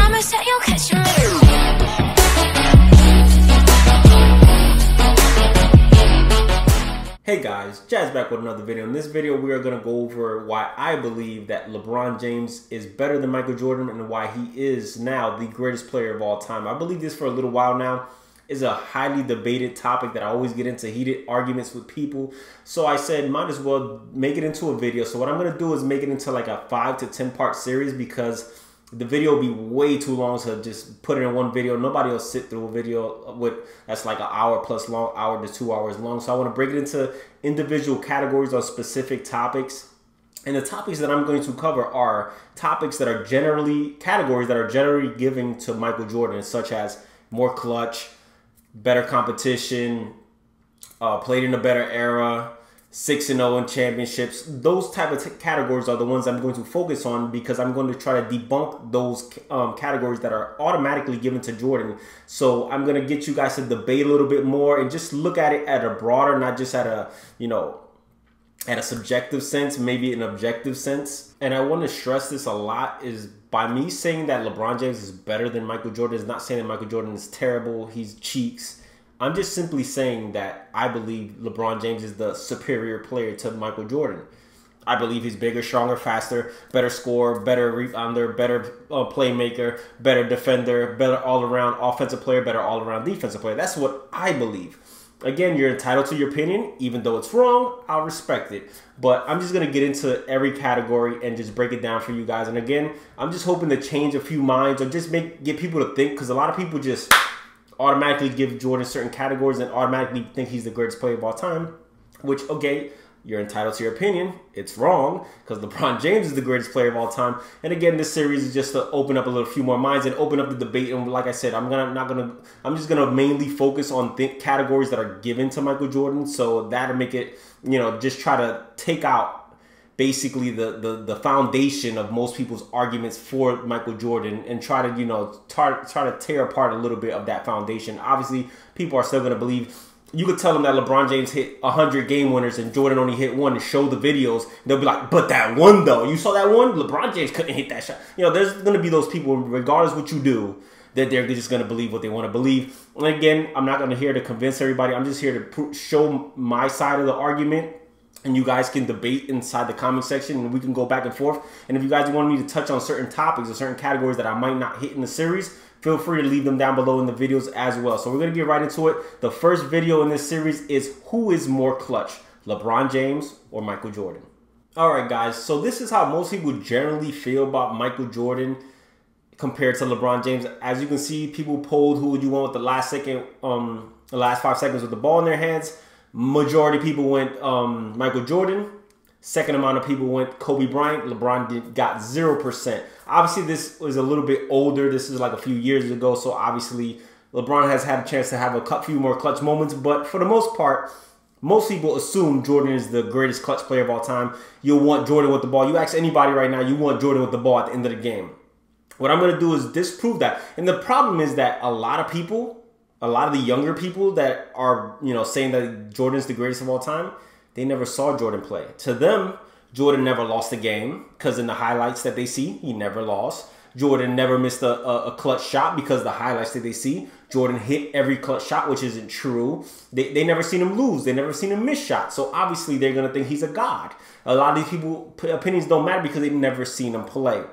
promise that you'll catch me. Hey guys, Jazz back with another video. In this video, we are going to go over why I believe that LeBron James is better than Michael Jordan and why he is now the greatest player of all time. I believe this for a little while now. Is a highly debated topic that I always get into heated arguments with people. So I said, might as well make it into a video. So what I'm going to do is make it into like a 5 to 10 part series because the video will be way too long to just put it in one video. Nobody will sit through a video that's like an hour plus long, hour to 2 hours long. So I want to break it into individual categories on specific topics. And the topics that I'm going to cover are topics that are categories that are generally given to Michael Jordan, such as more clutch, better competition, played in a better era, 6-0 in championships. Those type of categories are the ones I'm going to focus on because I'm going to try to debunk those categories that are automatically given to Jordan. So I'm going to get you guys to debate a little bit more and just look at it at a broader, not just at a, at a subjective sense, maybe an objective sense. And I want to stress this a lot is by me saying that LeBron James is better than Michael Jordan is not saying that Michael Jordan is terrible, he's cheeks. I'm just simply saying that I believe LeBron James is the superior player to Michael Jordan. I believe he's bigger, stronger, faster, better scorer, better rebounder, better playmaker, better defender, better all-around offensive player, better all-around defensive player. That's what I believe. Again, you're entitled to your opinion. Even though it's wrong, I'll respect it. But I'm just going to get into every category and just break it down for you guys. And again, I'm just hoping to change a few minds or just get people to think. Because a lot of people just automatically give Jordan certain categories and automatically think he's the greatest player of all time. Which, okay, you're entitled to your opinion. It's wrong because LeBron James is the greatest player of all time. And again, this series is just to open up a few more minds and open up the debate. And like I said, I'm just gonna mainly focus on categories that are given to Michael Jordan. So that'll make it, just try to take out basically the foundation of most people's arguments for Michael Jordan and try to try to tear apart a little bit of that foundation. Obviously, people are still gonna believe. You could tell them that LeBron James hit 100 game winners and Jordan only hit one and show the videos. They'll be like, but that one though, you saw that one? LeBron James couldn't hit that shot. There's going to be those people, regardless what you do, that they're just going to believe what they want to believe. And again, I'm not going to here to convince everybody. I'm just here to show my side of the argument. And you guys can debate inside the comment section and we can go back and forth. And if you guys want me to touch on certain topics or certain categories that I might not hit in the series, feel free to leave them down below in the videos as well. So we're going to get right into it. The first video in this series is who is more clutch, LeBron James or Michael Jordan? All right, guys. So this is how most people generally feel about Michael Jordan compared to LeBron James. As you can see, people polled who would you want with the last 5 seconds with the ball in their hands. Majority people went Michael Jordan. Second amount of people went Kobe Bryant. LeBron got 0%. Obviously, this was a little bit older. This is like a few years ago. So obviously, LeBron has had a chance to have a few more clutch moments. But for the most part, most people assume Jordan is the greatest clutch player of all time. You'll want Jordan with the ball. You ask anybody right now, you want Jordan with the ball at the end of the game. What I'm going to do is disprove that. And the problem is that a lot of people, a lot of the younger people that are, saying that Jordan's the greatest of all time, they never saw Jordan play. To them, Jordan never lost a game because in the highlights that they see, he never lost. Jordan never missed a clutch shot because the highlights that they see, Jordan hit every clutch shot, which isn't true. They never seen him lose. They never seen him miss shots. So obviously they're going to think he's a god. A lot of these people, opinions don't matter because they've never seen him play.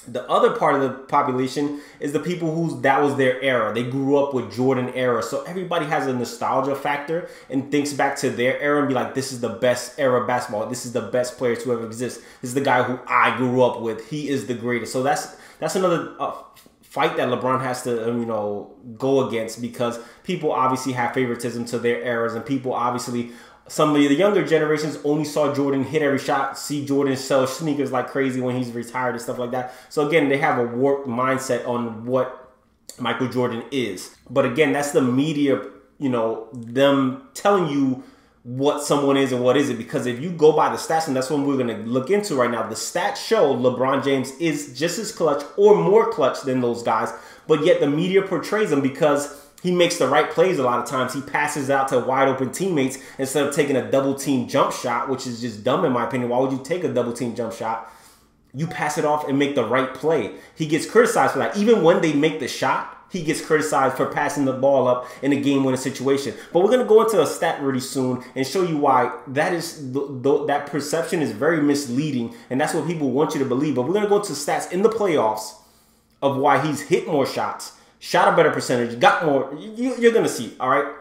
The other part of the population is the people that was their era. They grew up with Jordan era. So everybody has a nostalgia factor and thinks back to their era and be like, this is the best era of basketball. This is the best player to ever exist. This is the guy who I grew up with. He is the greatest. So that's another fight that LeBron has to, go against because people obviously have favoritism to their eras and people obviously some of the younger generations only saw Jordan hit every shot, see Jordan sell sneakers like crazy when he's retired and stuff like that. So again, they have a warped mindset on what Michael Jordan is. But again, that's the media, them telling you what someone is and what isn't. Because if you go by the stats, and that's what we're going to look into right now, the stats show LeBron James is just as clutch or more clutch than those guys. But yet the media portrays him because he makes the right plays a lot of times. He passes out to wide open teammates instead of taking a double team jump shot, which is just dumb in my opinion. Why would you take a double team jump shot you pass it off and make the right play. He gets criticized for that. Even when they make the shot, he gets criticized for passing the ball up in a game-winning situation. But we're going to go into a stat really soon and show you why that perception is very misleading, and that's what people want you to believe. But we're going to go into stats in the playoffs of why he's hit more shots, shot a better percentage, got more. You're going to see, all right?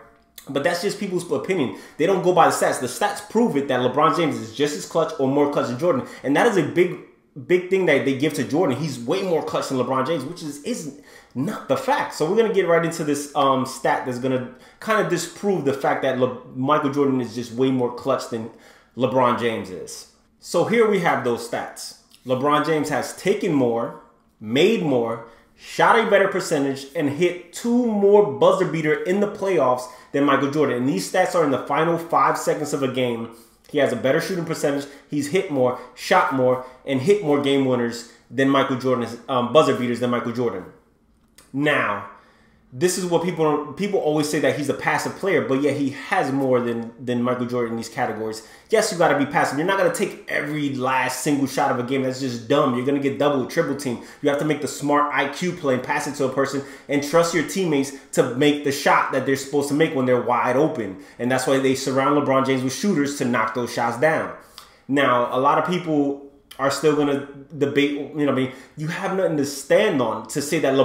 But that's just people's opinion. They don't go by the stats. The stats prove it that LeBron James is just as clutch or more clutch than Jordan. And that is a big thing that they give to Jordan. He's way more clutch than LeBron James, which is not the fact. So we're going to get right into this stat that's going to kind of disprove the fact that Michael Jordan is just way more clutch than LeBron James is. So here we have those stats. LeBron James has taken more, made more, shot a better percentage, and hit 2 more buzzer beater in the playoffs than Michael Jordan. And these stats are in the final 5 seconds of a game. He has a better shooting percentage. He's hit more, shot more, and hit more game winners than Michael Jordan's buzzer beaters than Michael Jordan. Now, this is what people always say, that he's a passive player, but yet he has more than Michael Jordan in these categories. Yes, you got to be passive. You're not going to take every last single shot of a game. That's just dumb. You're going to get double, triple team. You have to make the smart IQ play and pass it to a person and trust your teammates to make the shot that they're supposed to make when they're wide open. And that's why they surround LeBron James with shooters to knock those shots down. Now, a lot of people are still going to debate, you know what I mean? You have nothing to stand on to say that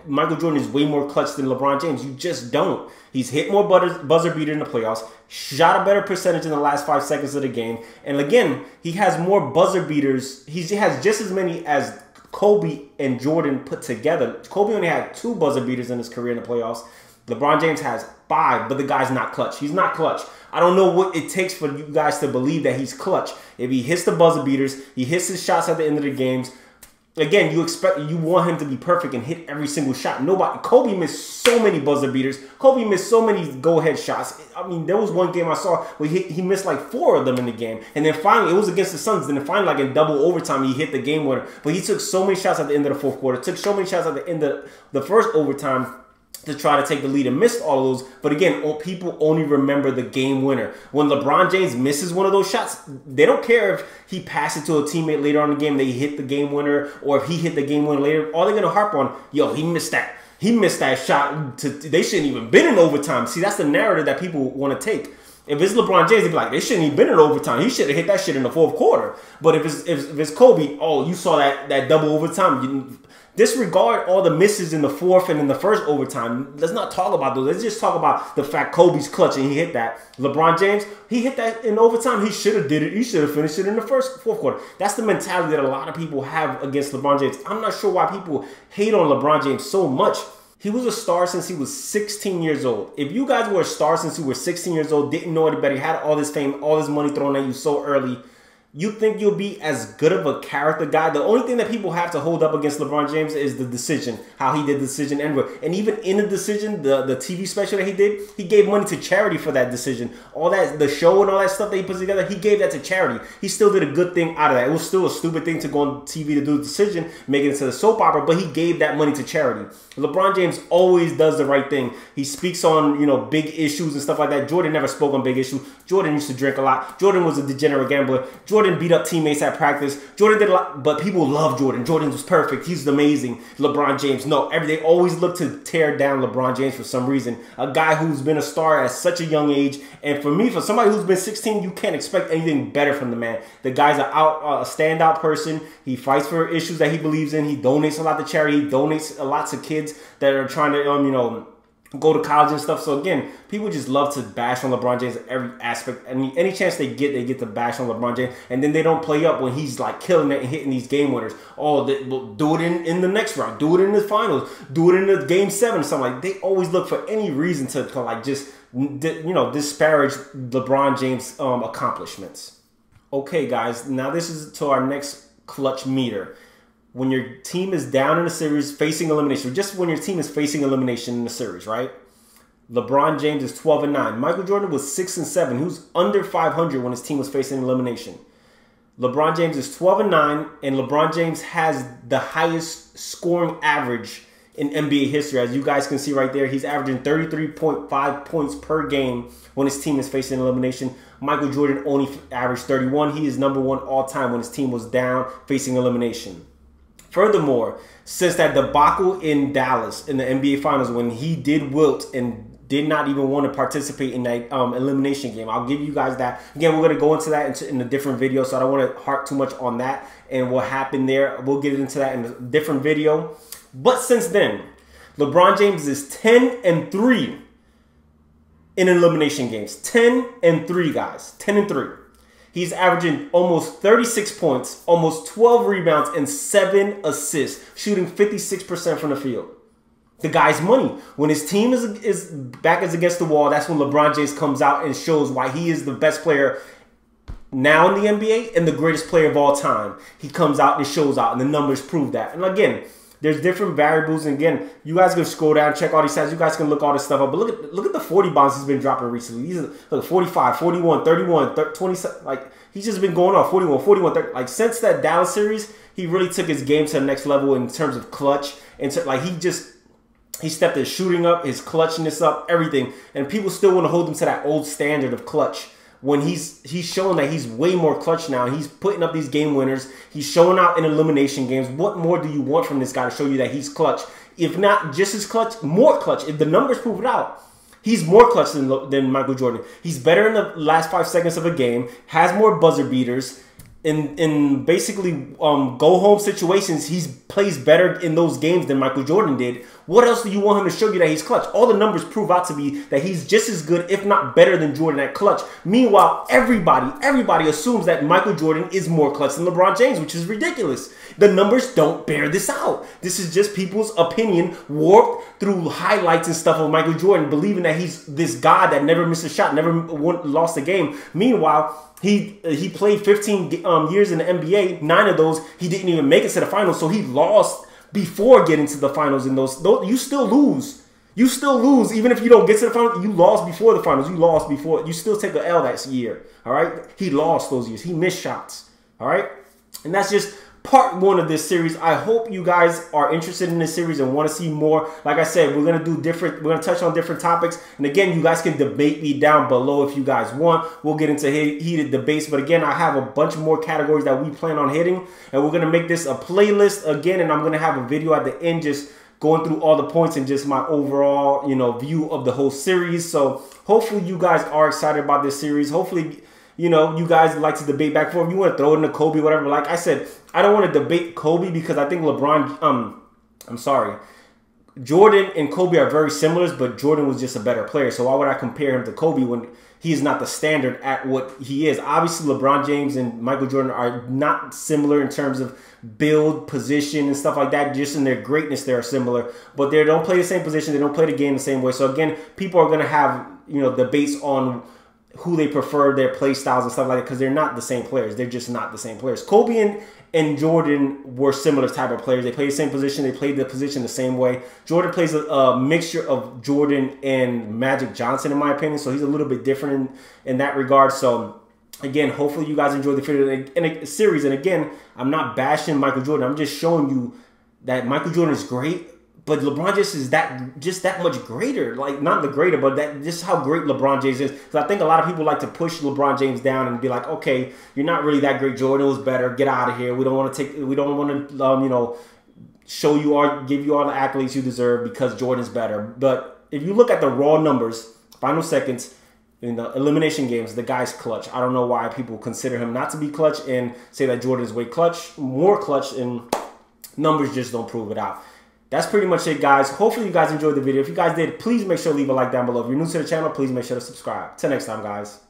Michael Jordan is way more clutch than LeBron James. You just don't. He's hit more buzzer beater in the playoffs, shot a better percentage in the last 5 seconds of the game. And again, he has more buzzer beaters. He has just as many as Kobe and Jordan put together. Kobe only had 2 buzzer beaters in his career in the playoffs. LeBron James has 5, but the guy's not clutch. He's not clutch. I don't know what it takes for you guys to believe that he's clutch. If he hits the buzzer beaters, he hits his shots at the end of the games. Again, you want him to be perfect and hit every single shot. Kobe missed so many buzzer beaters. Kobe missed so many go-ahead shots. I mean, there was one game I saw where he missed like 4 of them in the game. And then finally, it was against the Suns. Then finally, like in double overtime, he hit the game winner. But he took so many shots at the end of the 4th quarter. Took so many shots at the end of the first overtime to try to take the lead and missed all of those. But again, people only remember the game winner. When LeBron James misses one of those shots, they don't care if he passed it to a teammate later on in the game, they hit the game winner, or if he hit the game winner later. All they're going to harp on, yo, he missed that. He missed that shot. They shouldn't even been in overtime. See, that's the narrative that people want to take. If it's LeBron James, they'd be like, they shouldn't even been in overtime. He should have hit that shit in the 4th quarter. But if it's Kobe, oh, you saw that double overtime. Disregard all the misses in the 4th and in the 1st overtime. Let's not talk about those. Let's just talk about the fact Kobe's clutch and he hit that. LeBron James, he hit that in overtime. He should have did it. He should have finished it in the 4th quarter. That's the mentality that a lot of people have against LeBron James. I'm not sure why people hate on LeBron James so much. He was a star since he was 16 years old. If you guys were a star since you were 16 years old, didn't know any better, had all this fame, all this money thrown at you so early, you think you'll be as good of a character guy? The only thing that people have to hold up against LeBron James is the decision, how he did the decision anyway. And even in the decision, the TV special that he did, he gave money to charity for that decision. All that, the show and all that stuff that he put together, he gave that to charity. He still did a good thing out of that. It was still a stupid thing to go on TV to do the decision, make it into the soap opera, but he gave that money to charity. LeBron James always does the right thing. He speaks on, big issues and stuff like that. Jordan never spoke on big issues. Jordan used to drink a lot. Jordan was a degenerate gambler. Jordan beat up teammates at practice. Jordan did a lot, but people love Jordan. Jordan was perfect. He's amazing. LeBron James, no. They always look to tear down LeBron James for some reason. A guy who's been a star at such a young age. And for me, for somebody who's been 16, you can't expect anything better from the man. The guy's a standout person. He fights for issues that he believes in. He donates a lot to charity. He donates a lot to kids that are trying to, go to college and stuff. So again, people just love to bash on LeBron James at every aspect. Any chance they get to bash on LeBron James. And then they don't play up when he's like killing it and hitting these game winners. Oh, do it in the next round. Do it in the finals. Do it in the game 7 or something. Like, they always look for any reason to like just, disparage LeBron James' accomplishments. Okay, guys. Now this is to our next clutch meter. When your team is down in a series facing elimination, just when your team is facing elimination in the series, right? LeBron James is 12-9. Michael Jordan was 6-7. He was under 500 when his team was facing elimination. LeBron James is 12-9, and LeBron James has the highest scoring average in NBA history. As you guys can see right there, he's averaging 33.5 points per game when his team is facing elimination. Michael Jordan only averaged 31. He is #1 all time when his team was down facing elimination. Furthermore, since that debacle in Dallas in the NBA Finals when he did wilt and did not even want to participate in that elimination game. I'll give you guys that. Again, we're going to go into that in a different video, so I don't want to harp too much on that and what happened there. We'll get into that in a different video. But since then, LeBron James is 10-3 in elimination games. 10-3, guys. 10-3. He's averaging almost 36 points, almost 12 rebounds, and 7 assists, shooting 56% from the field. The guy's money. When his team is back against the wall, that's when LeBron James comes out and shows why he is the best player now in the NBA and the greatest player of all time. He comes out and shows out, and the numbers prove that. And again, there's different variables. And again, you guys can scroll down, check all these stats. You guys can look all this stuff up. But look at the 40 bombs he's been dropping recently. These are look, 45, 41, 31, 27. Like, he's just been going off 41, 41, 30. Like, since that Dallas series, he really took his game to the next level in terms of clutch. And like, he stepped his shooting up, his clutchness up, everything. And people still want to hold him to that old standard of clutch when he's showing that he's way more clutch now. He's putting up these game winners. He's showing out in elimination games. What more do you want from this guy to show you that he's clutch? If not just as clutch, more clutch. If the numbers prove it out, he's more clutch than Michael Jordan. He's better in the last 5 seconds of a game, has more buzzer beaters. In basically go-home situations, he plays better in those games than Michael Jordan did. What else do you want him to show you that he's clutch? All the numbers prove out to be that he's just as good, if not better than Jordan at clutch. Meanwhile, everybody assumes that Michael Jordan is more clutch than LeBron James, which is ridiculous. The numbers don't bear this out. This is just people's opinion warped through highlights and stuff of Michael Jordan, believing that he's this guy that never missed a shot, never lost a game. Meanwhile, he played 15 years in the NBA. 9 of those, he didn't even make it to the finals. So he lost before getting to the finals. In those you still lose. You still lose. Even if you don't get to the finals, you lost before the finals. You lost before. You still take an L that year. All right? He lost those years. He missed shots. All right? And that's just part 1 of this series. I hope you guys are interested in this series and want to see more. Like I said, we're going to touch on different topics. And again, you guys can debate me down below if you guys want. We'll get into heated debates. But again, I have a bunch more categories that we plan on hitting. And we're going to make this a playlist again. And I'm going to have a video at the end just going through all the points and just my overall, view of the whole series. So hopefully you guys are excited about this series. Hopefully, you guys like to debate back and forth. You want to throw it into Kobe, whatever. Like I said, I don't want to debate Kobe because I think Jordan and Kobe are very similar, but Jordan was just a better player. So why would I compare him to Kobe when he is not the standard at what he is? Obviously, LeBron James and Michael Jordan are not similar in terms of build, position, and stuff like that. Just in their greatness, they are similar. But they don't play the same position. They don't play the game the same way. So again, people are going to have, debates on who they prefer, their play styles and stuff like that, because they're not the same players. They're just not the same players. Kobe and Jordan were similar type of players. They played the same position. They played the position the same way. Jordan plays a mixture of Jordan and Magic Johnson, in my opinion, so he's a little bit different in that regard. So again, hopefully you guys enjoyed the video in a series. And again, I'm not bashing Michael Jordan. I'm just showing you that Michael Jordan is great, but LeBron just is that much greater. Like, not the greater, but just how great LeBron James is. Because I think a lot of people like to push LeBron James down and be like, okay, you're not really that great. Jordan was better. Get out of here. We don't want to show you or give you all the accolades you deserve because Jordan's better. But if you look at the raw numbers, final seconds in the elimination games, the guy's clutch. I don't know why people consider him not to be clutch and say that Jordan is more clutch, and numbers just don't prove it out. That's pretty much it, guys. Hopefully you guys enjoyed the video. If you guys did, please make sure to leave a like down below. If you're new to the channel, please make sure to subscribe. Till next time, guys.